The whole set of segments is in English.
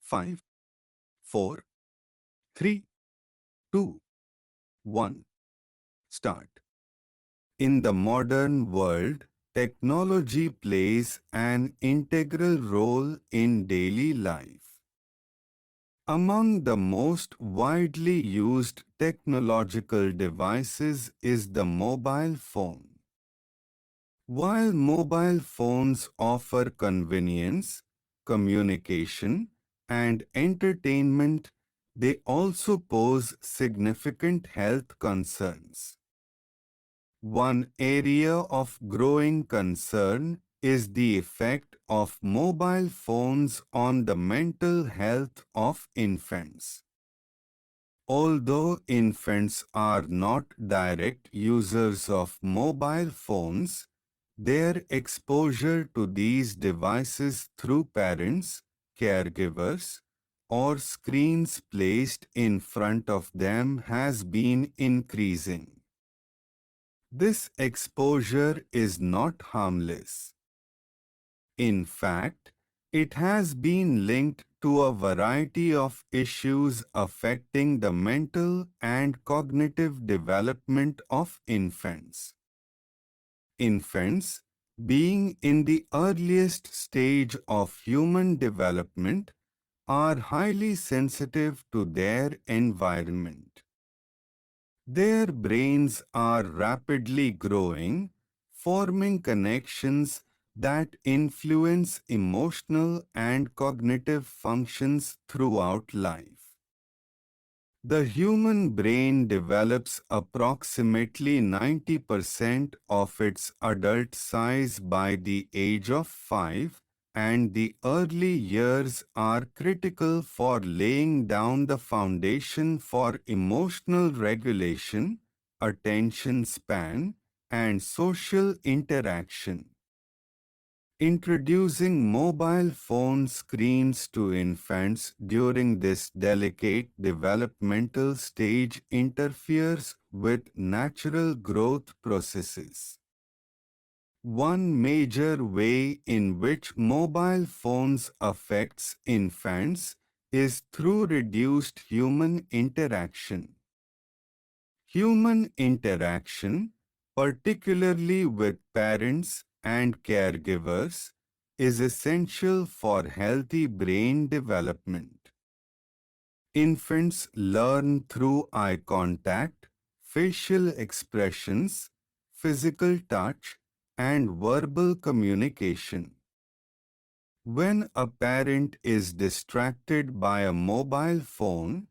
5, 4, 3, 2, 1. Start. In the modern world, technology plays an integral role in daily life. Among the most widely used technological devices is the mobile phone. While mobile phones offer convenience, communication, and entertainment, they also pose significant health concerns. One area of growing concern is the effect of mobile phones on the mental health of infants. Although infants are not direct users of mobile phones, their exposure to these devices through parents, caregivers, or screens placed in front of them has been increasing. This exposure is not harmless. In fact, it has been linked to a variety of issues affecting the mental and cognitive development of infants. Infants, being in the earliest stage of human development, are highly sensitive to their environment. Their brains are rapidly growing, forming connections that influence emotional and cognitive functions throughout life. The human brain develops approximately 90% of its adult size by the age of 5, and the early years are critical for laying down the foundation for emotional regulation, attention span, and social interaction. Introducing mobile phone screens to infants during this delicate developmental stage interferes with natural growth processes. One major way in which mobile phones affects infants is through reduced human interaction. Human interaction, particularly with parents and caregivers, is essential for healthy brain development. Infants learn through eye contact, facial expressions, physical touch, and verbal communication. When a parent is distracted by a mobile phone,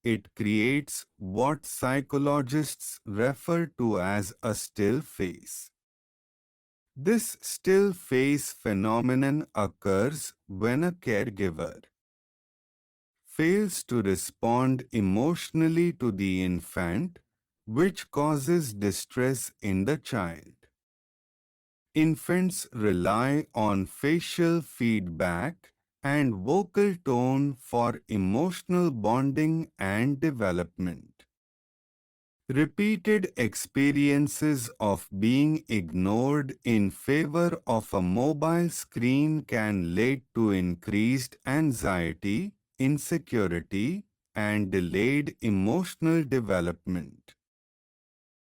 it creates what psychologists refer to as a still face. This still face phenomenon occurs when a caregiver fails to respond emotionally to the infant, which causes distress in the child. Infants rely on facial feedback and vocal tone for emotional bonding and development. Repeated experiences of being ignored in favor of a mobile screen can lead to increased anxiety, insecurity, and delayed emotional development.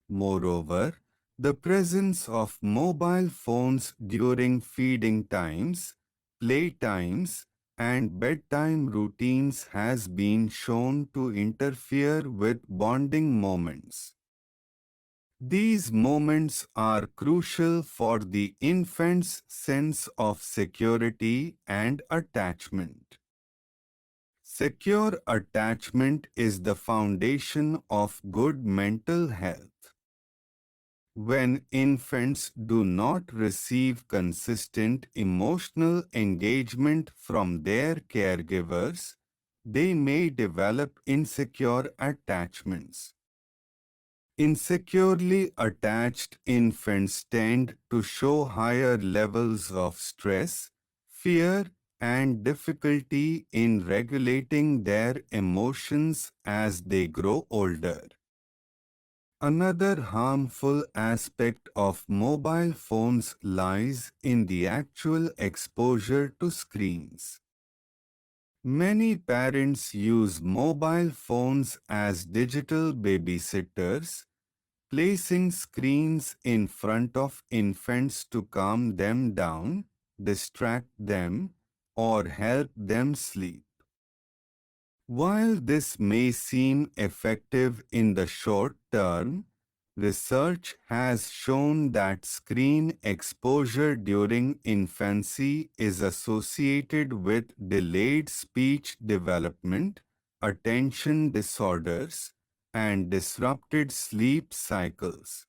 Moreover, the presence of mobile phones during feeding times, play times, and bedtime routines has been shown to interfere with bonding moments. These moments are crucial for the infant's sense of security and attachment. Secure attachment is the foundation of good mental health. When infants do not receive consistent emotional engagement from their caregivers, they may develop insecure attachments. Insecurely attached infants tend to show higher levels of stress, fear, and difficulty in regulating their emotions as they grow older. Another harmful aspect of mobile phones lies in the actual exposure to screens. Many parents use mobile phones as digital babysitters, placing screens in front of infants to calm them down, distract them, or help them sleep. While this may seem effective in the short term, research has shown that screen exposure during infancy is associated with delayed speech development, attention disorders, and disrupted sleep cycles.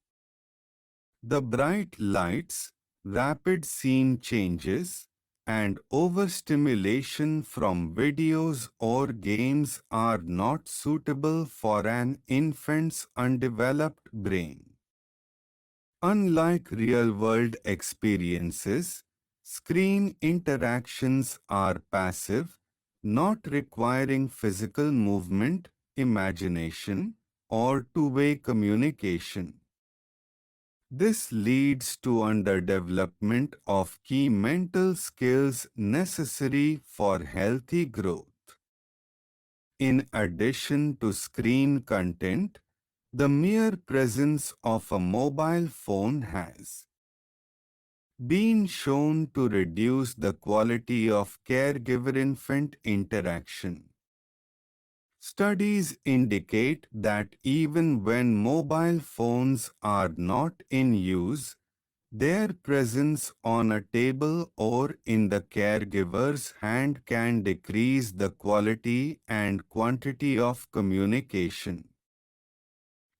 The bright lights, rapid scene changes, and overstimulation from videos or games are not suitable for an infant's undeveloped brain. Unlike real-world experiences, screen interactions are passive, not requiring physical movement, imagination, or two-way communication. This leads to underdevelopment of key mental skills necessary for healthy growth. In addition to screen content, the mere presence of a mobile phone has been shown to reduce the quality of caregiver-infant interaction. Studies indicate that even when mobile phones are not in use, their presence on a table or in the caregiver's hand can decrease the quality and quantity of communication.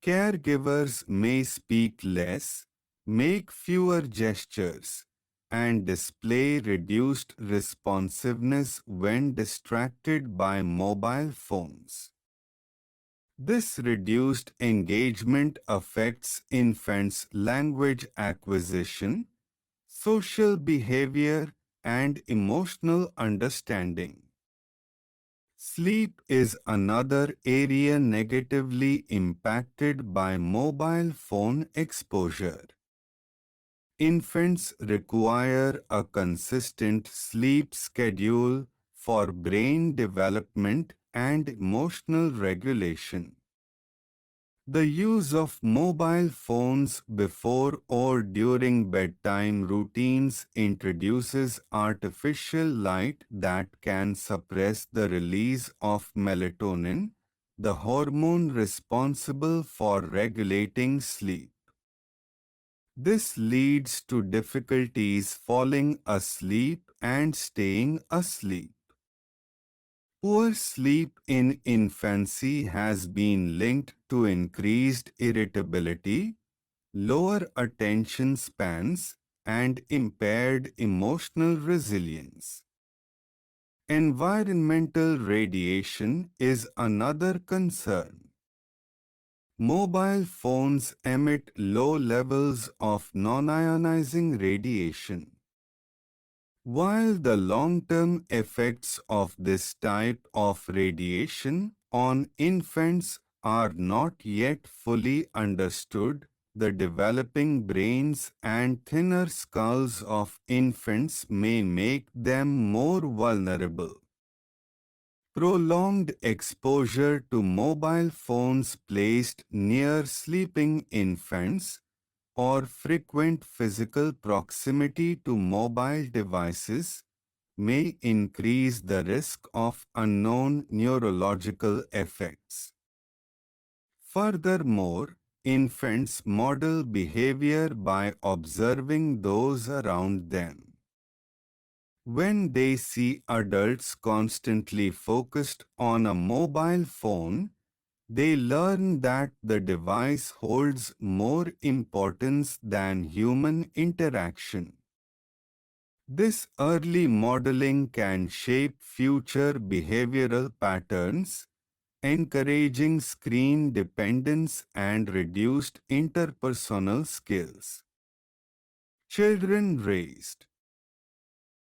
Caregivers may speak less, make fewer gestures, and display reduced responsiveness when distracted by mobile phones. This reduced engagement affects infants' language acquisition, social behavior, and emotional understanding. Sleep is another area negatively impacted by mobile phone exposure. Infants require a consistent sleep schedule for brain development and emotional regulation. The use of mobile phones before or during bedtime routines introduces artificial light that can suppress the release of melatonin, the hormone responsible for regulating sleep. This leads to difficulties falling asleep and staying asleep. Poor sleep in infancy has been linked to increased irritability, lower attention spans, and impaired emotional resilience. Environmental radiation is another concern. Mobile phones emit low levels of non-ionizing radiation. While the long-term effects of this type of radiation on infants are not yet fully understood, the developing brains and thinner skulls of infants may make them more vulnerable. Prolonged exposure to mobile phones placed near sleeping infants or frequent physical proximity to mobile devices may increase the risk of unknown neurological effects. Furthermore, infants model behavior by observing those around them. When they see adults constantly focused on a mobile phone, they learn that the device holds more importance than human interaction. This early modeling can shape future behavioral patterns, encouraging screen dependence and reduced interpersonal skills. Children raised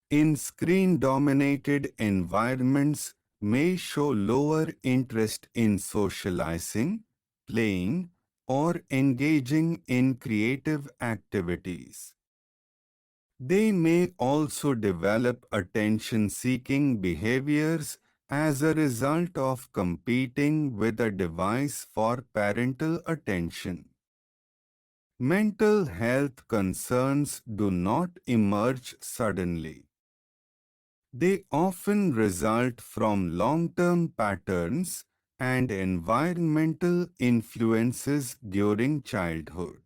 in screen-dominated environments may show lower interest in socializing, playing, or engaging in creative activities. They may also develop attention-seeking behaviors as a result of competing with a device for parental attention. Mental health concerns do not emerge suddenly. They often result from long-term patterns and environmental influences during childhood.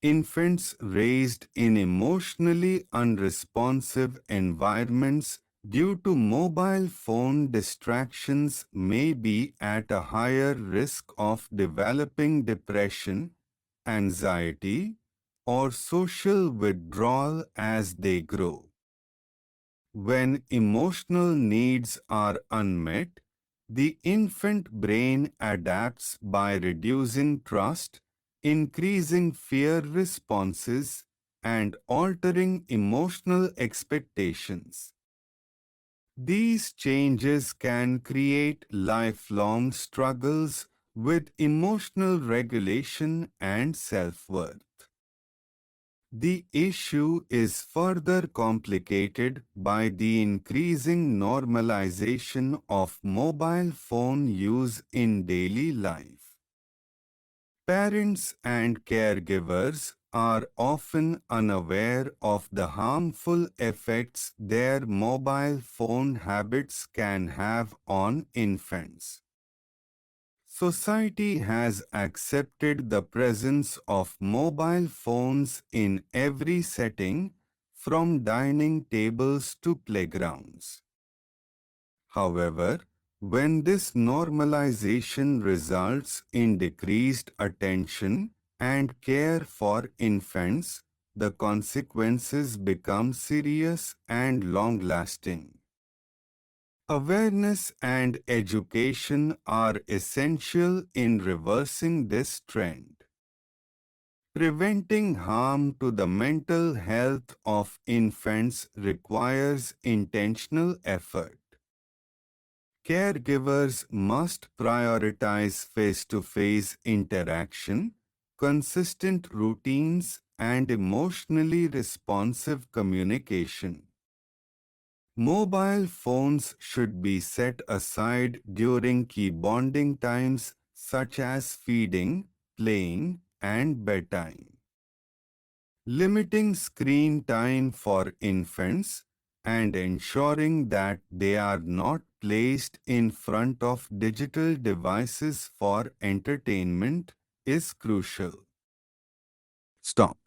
Infants raised in emotionally unresponsive environments due to mobile phone distractions may be at a higher risk of developing depression, anxiety, or social withdrawal as they grow. When emotional needs are unmet, the infant brain adapts by reducing trust, increasing fear responses, and altering emotional expectations. These changes can create lifelong struggles with emotional regulation and self-worth. The issue is further complicated by the increasing normalization of mobile phone use in daily life. Parents and caregivers are often unaware of the harmful effects their mobile phone habits can have on infants. Society has accepted the presence of mobile phones in every setting, from dining tables to playgrounds. However, when this normalization results in decreased attention and care for infants, the consequences become serious and long-lasting. Awareness and education are essential in reversing this trend. Preventing harm to the mental health of infants requires intentional effort. Caregivers must prioritize face-to-face interaction, consistent routines, and emotionally responsive communication. Mobile phones should be set aside during key bonding times such as feeding, playing, and bedtime. Limiting screen time for infants and ensuring that they are not placed in front of digital devices for entertainment is crucial. Stop.